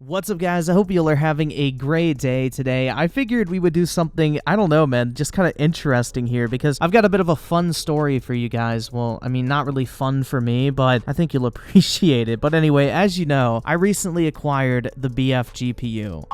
What's up, guys? I hope you all are having a great day today. I figured we would do something, I don't know, man, just kind of interesting here because I've got a bit of a fun story for you guys. Well, I mean, not really fun for me, but I think you'll appreciate it. But anyway, as you know, I recently acquired the BFGPU.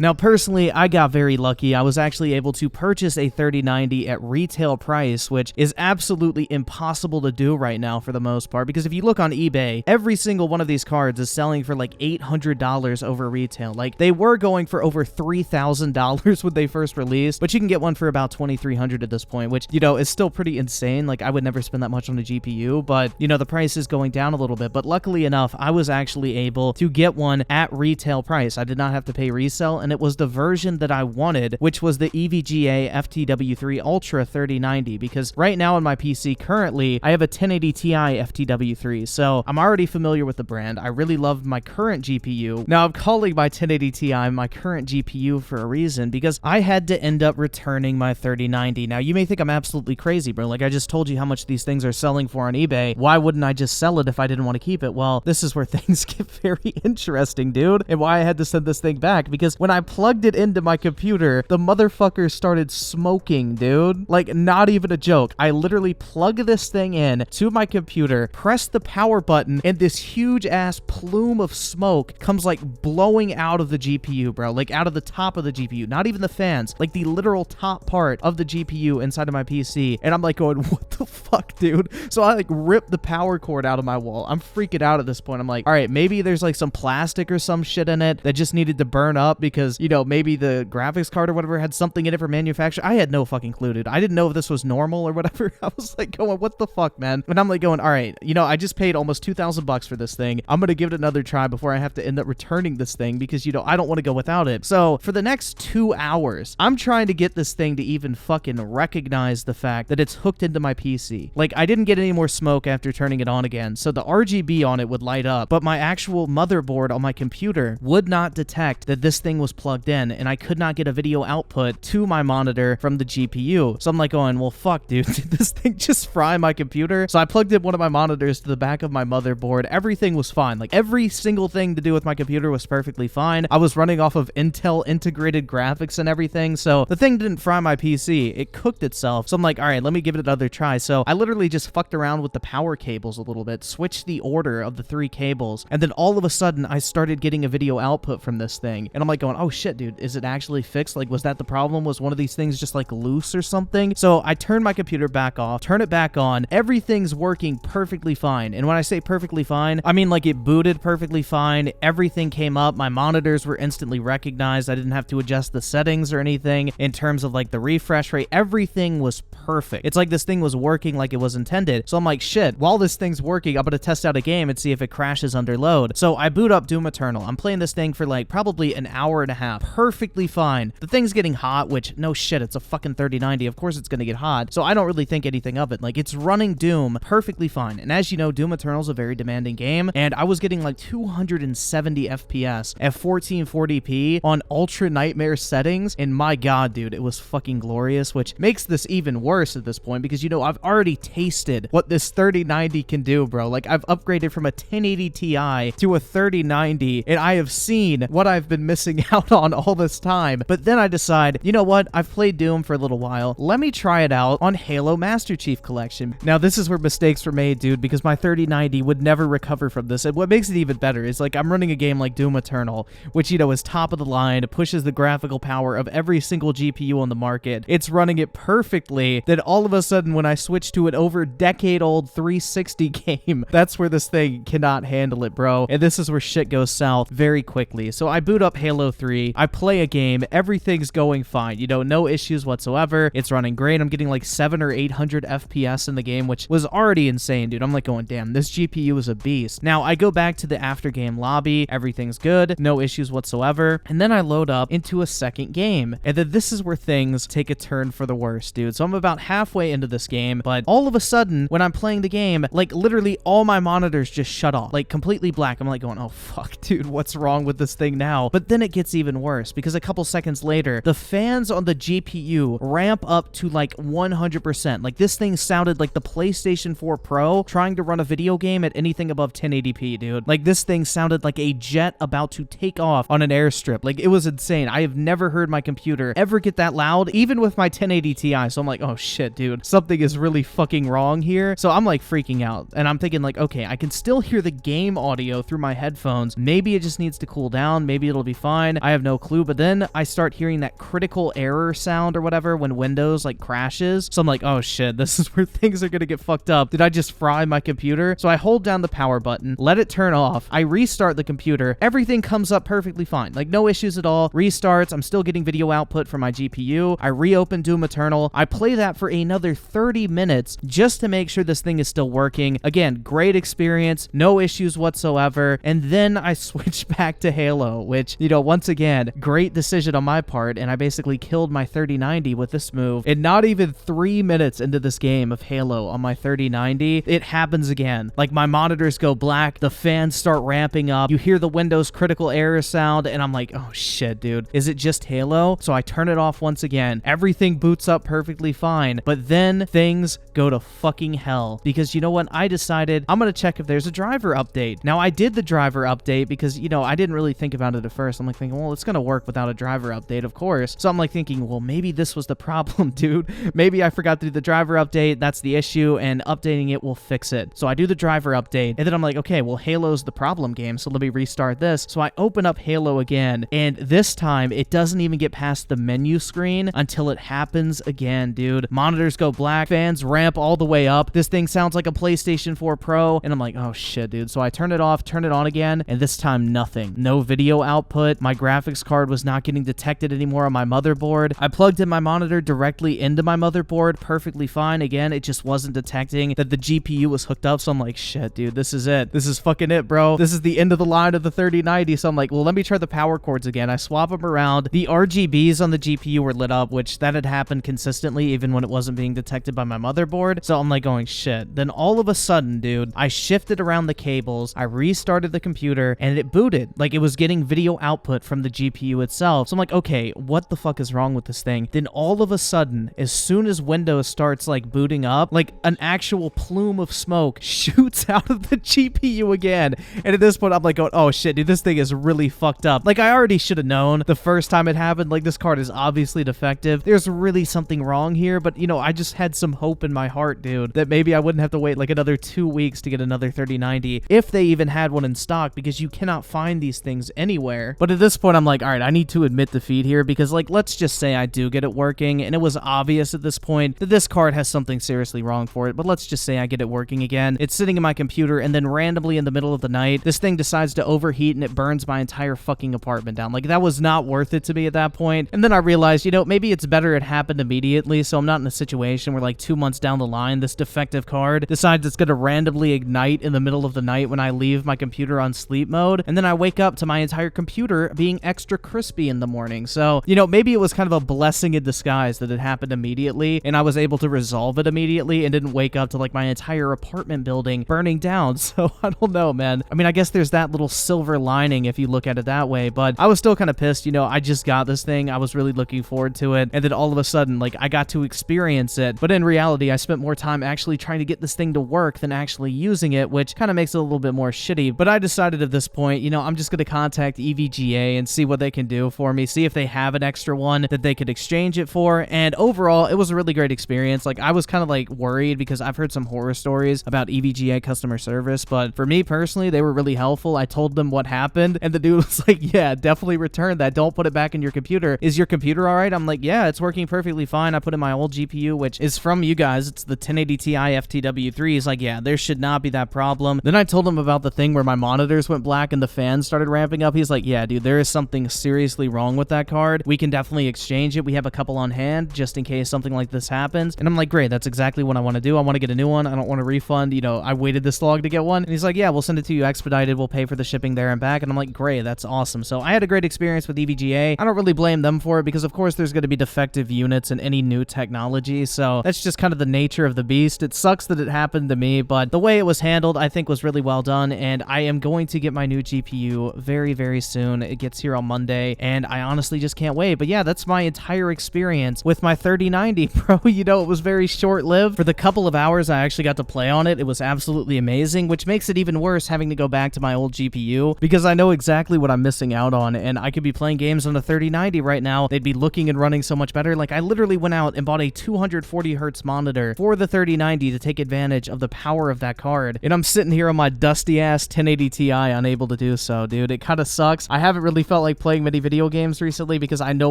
Now, personally, I got very lucky. I was actually able to purchase a 3090 at retail price, which is absolutely impossible to do right now for the most part, because if you look on eBay, every single one of these cards is selling for like $800 over retail. Like, they were going for over $3,000 when they first released, but you can get one for about $2,300 at this point, which, you know, is still pretty insane. Like, I would never spend that much on a GPU, but, you know, the price is going down a little bit. But luckily enough, I was actually able to get one at retail price. I did not have to pay resale, and it was the version that I wanted, which was the EVGA FTW3 Ultra 3090, because right now on my PC currently, I have a 1080 Ti FTW3, so I'm already familiar with the brand. I really love my current GPU. Now, I'm calling my 1080 Ti my current GPU for a reason, because I had to end up returning my 3090. Now, you may think I'm absolutely crazy, bro. Like, I just told you how much these things are selling for on eBay. Why wouldn't I just sell it if I didn't want to keep it? Well, this is where things get very interesting, dude, and why I had to send this thing back, because when I plugged it into my computer, the motherfucker started smoking, dude. Like, not even a joke. I literally plug this thing in to my computer, press the power button, and this huge ass plume of smoke comes like blowing out of the GPU, bro. Like, out of the top of the GPU, not even the fans, like the literal top part of the GPU inside of my PC. And I'm like going, what the fuck, dude? So I like rip the power cord out of my wall. I'm freaking out at this point. I'm like, all right, maybe there's like some plastic or some shit in it that just needed to burn up because, you know, maybe the graphics card or whatever had something in it for manufacture. I had no fucking clue, dude. I didn't know if this was normal or whatever. I was like going, what the fuck, man? And I'm like going, all right, you know, I just paid almost $2,000 for this thing. I'm gonna give it another try before I have to end up returning this thing because, you know, I don't want to go without it. So for the next 2 hours, I'm trying to get this thing to even fucking recognize the fact that it's hooked into my PC. Like, I didn't get any more smoke after turning it on again, so the RGB on it would light up, but my actual motherboard on my computer would not detect that this thing was plugged in, and I could not get a video output to my monitor from the GPU. So I'm like going, well, fuck, dude, did this thing just fry my computer? So I plugged in one of my monitors to the back of my motherboard. Everything was fine. Like, every single thing to do with my computer was perfectly fine. I was running off of Intel integrated graphics and everything, so the thing didn't fry my PC. It cooked itself. So I'm like, all right, let me give it another try. So I literally just fucked around with the power cables a little bit, switched the order of the 3 cables, and then all of a sudden I started getting a video output from this thing. And I'm like going, oh shit, dude, is it actually fixed? Like, was that the problem? Was one of these things just like loose or something? So I turned my computer back off, turn it back on. Everything's working perfectly fine. And when I say perfectly fine, I mean like it booted perfectly fine. Everything came up. My monitors were instantly recognized. I didn't have to adjust the settings or anything in terms of like the refresh rate. Everything was perfect. It's like this thing was working like it was intended. So I'm like, shit, while this thing's working, I'm gonna test out a game and see if it crashes under load. So I boot up Doom Eternal. I'm playing this thing for like probably an hour and a half. Perfectly fine. The thing's getting hot, which, no shit, it's a fucking 3090. Of course it's gonna get hot. So I don't really think anything of it. Like, it's running Doom perfectly fine. And as you know, Doom Eternal's a very demanding game, and I was getting like 270 FPS at 1440p on ultra nightmare settings, and my god, dude, it was fucking glorious, which makes this even worse at this point because, you know, I've already tasted what this 3090 can do, bro. Like, I've upgraded from a 1080 Ti to a 3090, and I have seen what I've been missing out on all this time. But then I decide, you know what? I've played Doom for a little while. Let me try it out on Halo Master Chief Collection. Now, this is where mistakes were made, dude, because my 3090 would never recover from this. And what makes it even better is, like, I'm running a game like Doom Eternal, which, you know, is top of the line, pushes the graphical power of every single GPU on the market. It's running it perfectly. Then all of a sudden, when I switch to an over decade-old 360 game, that's where this thing cannot handle it, bro. And this is where shit goes south very quickly. So I boot up Halo 3, I play a game, everything's going fine, you know, no issues whatsoever. It's running great. I'm getting like 700 or 800 FPS in the game, which was already insane, dude. I'm like going, damn, this GPU is a beast. Now I go back to the after game lobby, everything's good, no issues whatsoever, and then I load up into a second game, and then this is where things take a turn for the worse, dude. So I'm about halfway into this game, but all of a sudden when I'm playing the game, like literally all my monitors just shut off, like completely black. I'm like going, oh fuck, dude, what's wrong with this thing now? But then it gets even even worse because a couple seconds later, the fans on the GPU ramp up to like 100%. Like this thing sounded like the PlayStation 4 Pro trying to run a video game at anything above 1080p, dude. Like this thing sounded like a jet about to take off on an airstrip. Like it was insane. I have never heard my computer ever get that loud, even with my 1080 Ti. So I'm like, oh shit, dude, something is really fucking wrong here. So I'm like freaking out and I'm thinking like, okay, I can still hear the game audio through my headphones. Maybe it just needs to cool down. Maybe it'll be fine. I have no clue. But then I start hearing that critical error sound or whatever when Windows like crashes. So I'm like, oh shit, this is where things are gonna get fucked up. Did I just fry my computer? So I hold down the power button, let it turn off. I restart the computer. Everything comes up perfectly fine. Like no issues at all. Restarts. I'm still getting video output from my GPU. I reopen Doom Eternal. I play that for another 30 minutes just to make sure this thing is still working. Again, great experience. No issues whatsoever. And then I switch back to Halo, which, you know, once again, great decision on my part. And I basically killed my 3090 with this move. And not even 3 minutes into this game of Halo on my 3090, it happens again. Like my monitors go black, the fans start ramping up, you hear the Windows critical error sound, and I'm like, oh shit, dude, is it just Halo? So I turn it off once again. Everything boots up perfectly fine, but then things go to fucking hell because you know what? I decided I'm gonna check if there's a driver update. Now I did the driver update because, you know, I didn't really think about it at first. I'm like thinking, well, it's gonna work without a driver update, of course. So I'm like thinking, well, maybe this was the problem, dude. Maybe I forgot to do the driver update. That's the issue, and updating it will fix it. So I do the driver update, and then I'm like, okay, well, Halo's the problem game, so let me restart this. So I open up Halo again, and this time it doesn't even get past the menu screen until it happens again, dude. Monitors go black, fans ramp all the way up. This thing sounds like a PlayStation 4 Pro, and I'm like, oh shit, dude. So I turn it off, turn it on again, and this time nothing. No video output. My graphics card was not getting detected anymore on my motherboard. I plugged in my monitor directly into my motherboard, perfectly fine. Again, it just wasn't detecting that the GPU was hooked up, so I'm like, shit, dude, this is it. This is fucking it, bro. This is the end of the line of the 3090, so I'm like, well, let me try the power cords again. I swap them around. The RGBs on the GPU were lit up, which that had happened consistently even when it wasn't being detected by my motherboard, so I'm like going, shit. Then all of a sudden, dude, I shifted around the cables, I restarted the computer, and it booted. Like, it was getting video output from the GPU itself, so I'm like, okay, what the fuck is wrong with this thing? Then all of a sudden, as soon as Windows starts, like, booting up, like, an actual plume of smoke shoots out of the GPU again, and at this point, I'm like going, oh shit, dude, this thing is really fucked up. Like, I already should have known the first time it happened, like, this card is obviously defective. There's really something wrong here, but, you know, I just had some hope in my heart, dude, that maybe I wouldn't have to wait, like, another 2 weeks to get another 3090, if they even had one in stock, because you cannot find these things anywhere. But at this point, I'm like, all right, I need to admit defeat here, because, like, let's just say I do get it working, and it was obvious at this point that this card has something seriously wrong for it, but let's just say I get it working again. It's sitting in my computer, and then randomly in the middle of the night, this thing decides to overheat, and it burns my entire fucking apartment down. Like, that was not worth it to me at that point. And then I realized, you know, maybe it's better it happened immediately, so I'm not in a situation where, like, 2 months down the line, this defective card decides it's gonna randomly ignite in the middle of the night when I leave my computer on sleep mode, and then I wake up to my entire computer being extra crispy in the morning. So, you know, maybe it was kind of a blessing in disguise that it happened immediately, and I was able to resolve it immediately and didn't wake up to, like, my entire apartment building burning down. So, I don't know, man. I mean, I guess there's that little silver lining if you look at it that way, but I was still kind of pissed. You know, I just got this thing. I was really looking forward to it, and then all of a sudden, like, I got to experience it, but in reality, I spent more time actually trying to get this thing to work than actually using it, which kind of makes it a little bit more shitty. But I decided at this point, you know, I'm just going to contact EVGA and see what they can do for me, see if they have an extra one that they could exchange it for, and overall, it was a really great experience. Like, I was kind of, like, worried because I've heard some horror stories about EVGA customer service, but for me personally, they were really helpful. I told them what happened, and the dude was like, yeah, definitely return that. Don't put it back in your computer. Is your computer all right? I'm like, yeah, it's working perfectly fine. I put in my old GPU, which is from you guys. It's the 1080 Ti FTW3. He's like, yeah, there should not be that problem. Then I told him about the thing where my monitors went black and the fans started ramping up. He's like, yeah, dude, there is something seriously wrong with that card. We can definitely exchange it. We have a couple on hand just in case something like this happens. And I'm like, great, that's exactly what I want to do. I want to get a new one. I don't want a refund. You know, I waited this long to get one. And he's like, yeah, we'll send it to you expedited. We'll pay for the shipping there and back. And I'm like, great, that's awesome. So I had a great experience with EVGA. I don't really blame them for it because, of course, there's going to be defective units in any new technology. So that's just kind of the nature of the beast. It sucks that it happened to me, but the way it was handled, I think, was really well done. And I am going to get my new GPU very, very soon. It gets here on Monday, and I honestly just can't wait. But yeah, that's my entire experience with my 3090, bro. You know, it was very short-lived. For the couple of hours I actually got to play on it, it was absolutely amazing, which makes it even worse having to go back to my old GPU, because I know exactly what I'm missing out on, and I could be playing games on a 3090 right now. They'd be looking and running so much better. Like, I literally went out and bought a 240 hertz monitor for the 3090 to take advantage of the power of that card, and I'm sitting here on my dusty-ass 1080 Ti unable to do so, dude. It kind of sucks. I haven't really felt like playing many video games recently because I know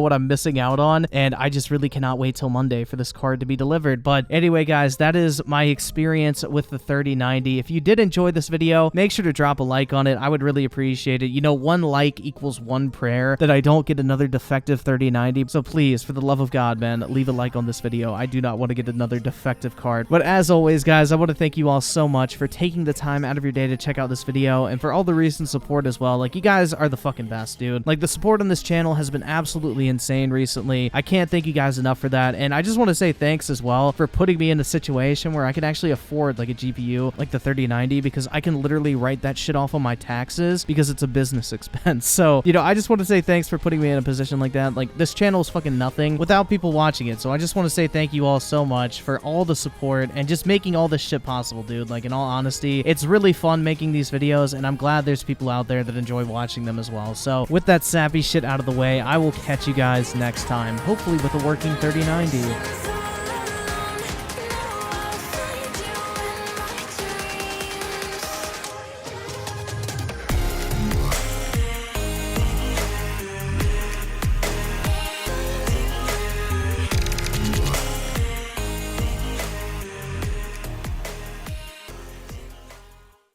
what I'm missing out on, and I just really cannot wait till Monday for this card to be delivered. But anyway, guys, that is my experience with the 3090. If you did enjoy this video, make sure to drop a like on it. I would really appreciate it. You know, one like equals one prayer that I don't get another defective 3090. So please, for the love of God, man, leave a like on this video. I do not want to get another defective card. But as always, guys, I want to thank you all so much for taking the time out of your day to check out this video, and for all the recent support as well. Like, you guys are the fucking best, dude. Like, the support on this channel has been absolutely insane recently. I can't thank you guys enough for that, and I just want to say thanks as well for putting me in a situation where I can actually afford like a GPU like the 3090, because I can literally write that shit off on my taxes because it's a business expense. So, you know, I just want to say thanks for putting me in a position like that. Like, this channel is fucking nothing without people watching it, so I just want to say thank you all so much for all the support and just making all this shit possible, dude. Like, in all honesty, it's really fun making these videos, and I'm glad there's people out there that enjoy watching them as well. So with that sappy shit out of the way, I will catch you guys next time, hopefully with a working 3090.